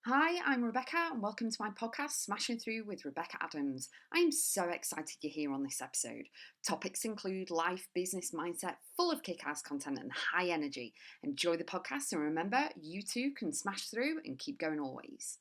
Hi, I'm Rebecca, and welcome to my podcast, Smashing Through with Rebecca Adams. I am so excited you're here on this episode. Topics include life, business, mindset, full of kick ass content and high energy. Enjoy the podcast, and remember, you too can smash through and keep going always.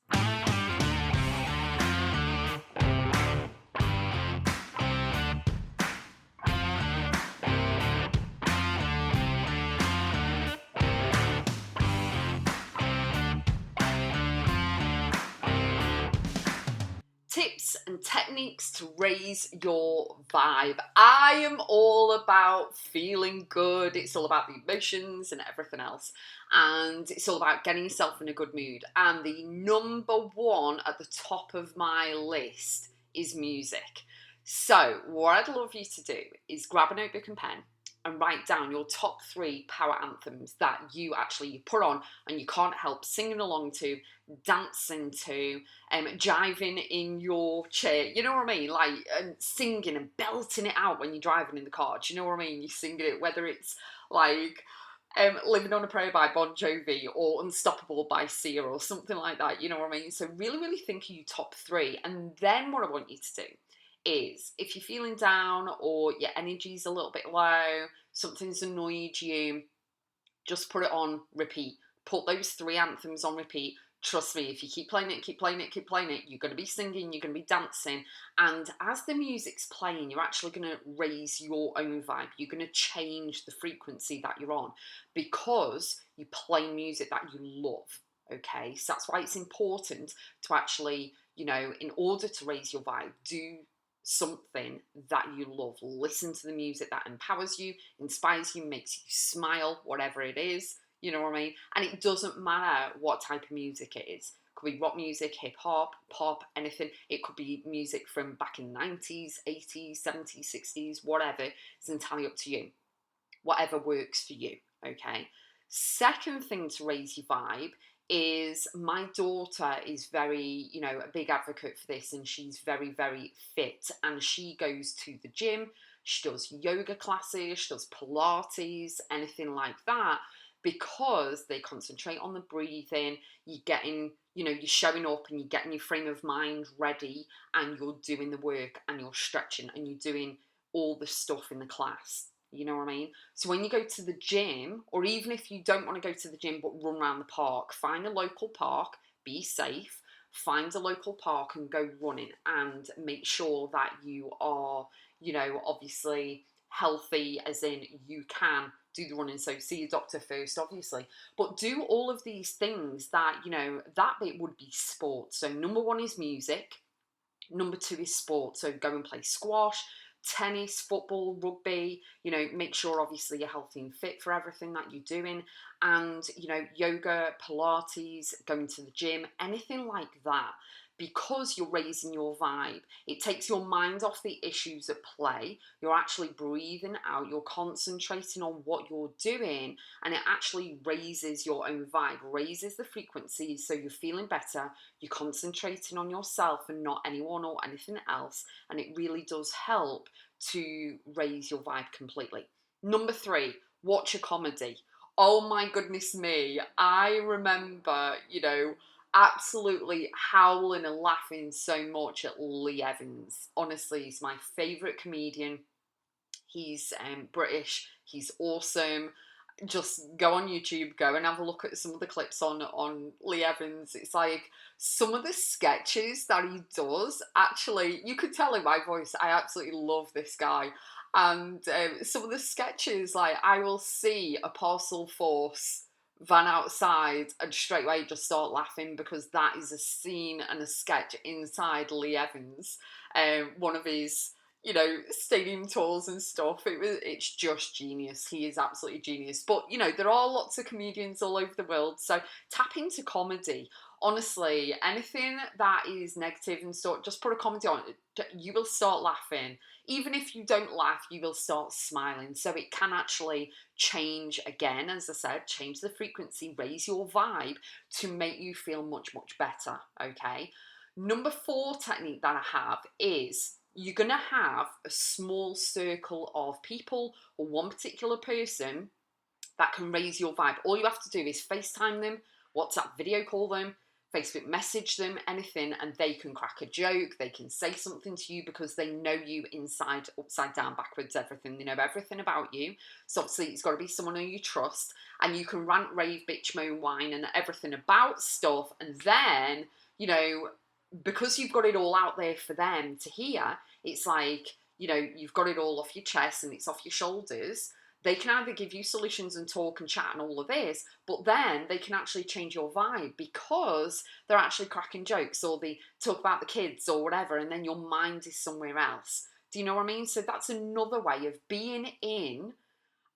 Tips and techniques to raise your vibe. I am all about feeling good. It's all about the emotions and everything else. And it's all about getting yourself in a good mood. And the number one at the top of my list is music. So, what I'd love you to do is grab a notebook and pen and write down your top 3 power anthems that you actually put on and you can't help singing along to, dancing to, jiving in your chair, you know what I mean? Like, singing and belting it out when you're driving in the car. Do you know what I mean? You're singing it, whether it's like Living on a Prayer by Bon Jovi or Unstoppable by Sia or something like that, you know what I mean? So really, really think of your top 3. And then what I want you to do is, if you're feeling down or your energy's a little bit low, something's annoyed you, just put it on repeat. Put those 3 anthems on repeat. Trust me, if you keep playing it, keep playing it, keep playing it, you're going to be singing, you're going to be dancing. And as the music's playing, you're actually going to raise your own vibe. You're going to change the frequency that you're on because you play music that you love. Okay, so that's why it's important to actually, in order to raise your vibe, do something that you love. Listen to the music that empowers you, inspires you, makes you smile, whatever it is, you know what I mean? And it doesn't matter what type of music it is. It could be rock music, hip hop, pop, anything. It could be music from back in the 90s, 80s, 70s, 60s, whatever. It's entirely up to you. Whatever works for you, okay? Second thing to raise your vibe is, my daughter is very, a big advocate for this, and she's very, very fit, and she goes to the gym, she does yoga classes, she does Pilates, anything like that, because they concentrate on the breathing. You're getting, you're showing up and you're getting your frame of mind ready, and you're doing the work and you're stretching and you're doing all the stuff in the class. You know what I mean? So when you go to the gym, or even if you don't want to go to the gym but run around the park, find a local park, be safe, find a local park and go running, and make sure that you are, obviously healthy, as in you can do the running. So see your doctor first, obviously, but do all of these things that, that bit would be sport. So number 1 is music. Number 2 is sport. So go and play squash, tennis, football, rugby, make sure obviously you're healthy and fit for everything that you're doing. And, yoga, Pilates, going to the gym, anything like that. Because you're raising your vibe, it takes your mind off the issues at play. You're actually breathing out, you're concentrating on what you're doing, and it actually raises your own vibe, raises the frequency, so you're feeling better, you're concentrating on yourself and not anyone or anything else, and it really does help to raise your vibe completely. Number 3, watch a comedy. Oh my goodness me, I remember, absolutely howling and laughing so much at Lee Evans. Honestly, he's my favourite comedian. He's British, he's awesome. Just go on YouTube, go and have a look at some of the clips on Lee Evans. It's like some of the sketches that he does, actually, you could tell in my voice, I absolutely love this guy. And some of the sketches, like, I will see a parcel force van outside and straight away just start laughing, because that is a scene and a sketch inside Lee Evans, one of his, stadium tours and stuff. It's just genius. He is absolutely genius. But, there are lots of comedians all over the world, so tap into comedy. Honestly, anything that is negative and stuff, just put a comedy on. You will start laughing. Even if you don't laugh, you will start smiling. So it can actually change, again, as I said, change the frequency, raise your vibe to make you feel much, much better, okay? Number 4 technique that I have is, you're going to have a small circle of people or one particular person that can raise your vibe. All you have to do is FaceTime them, WhatsApp video call them, Facebook message them, anything, and they can crack a joke, they can say something to you because they know you inside, upside down, backwards, everything. They know everything about you. So obviously it's got to be someone who you trust, and you can rant, rave, bitch, moan, whine, and everything about stuff. And then, you know, because you've got it all out there for them to hear, it's like, you know, you've got it all off your chest and it's off your shoulders. They can either give you solutions and talk and chat and all of this, but then they can actually change your vibe because they're actually cracking jokes, or they talk about the kids or whatever, and then your mind is somewhere else. Do you know what I mean? So that's another way of being in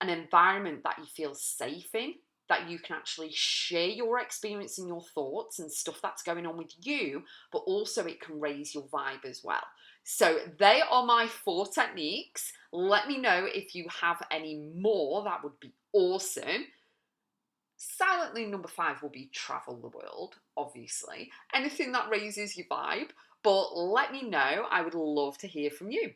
an environment that you feel safe in, that you can actually share your experience and your thoughts and stuff that's going on with you, but also it can raise your vibe as well. So they are my 4 techniques. Let me know if you have any more. That would be awesome. Silently, number 5 will be travel the world, obviously. Anything that raises your vibe, but let me know. I would love to hear from you.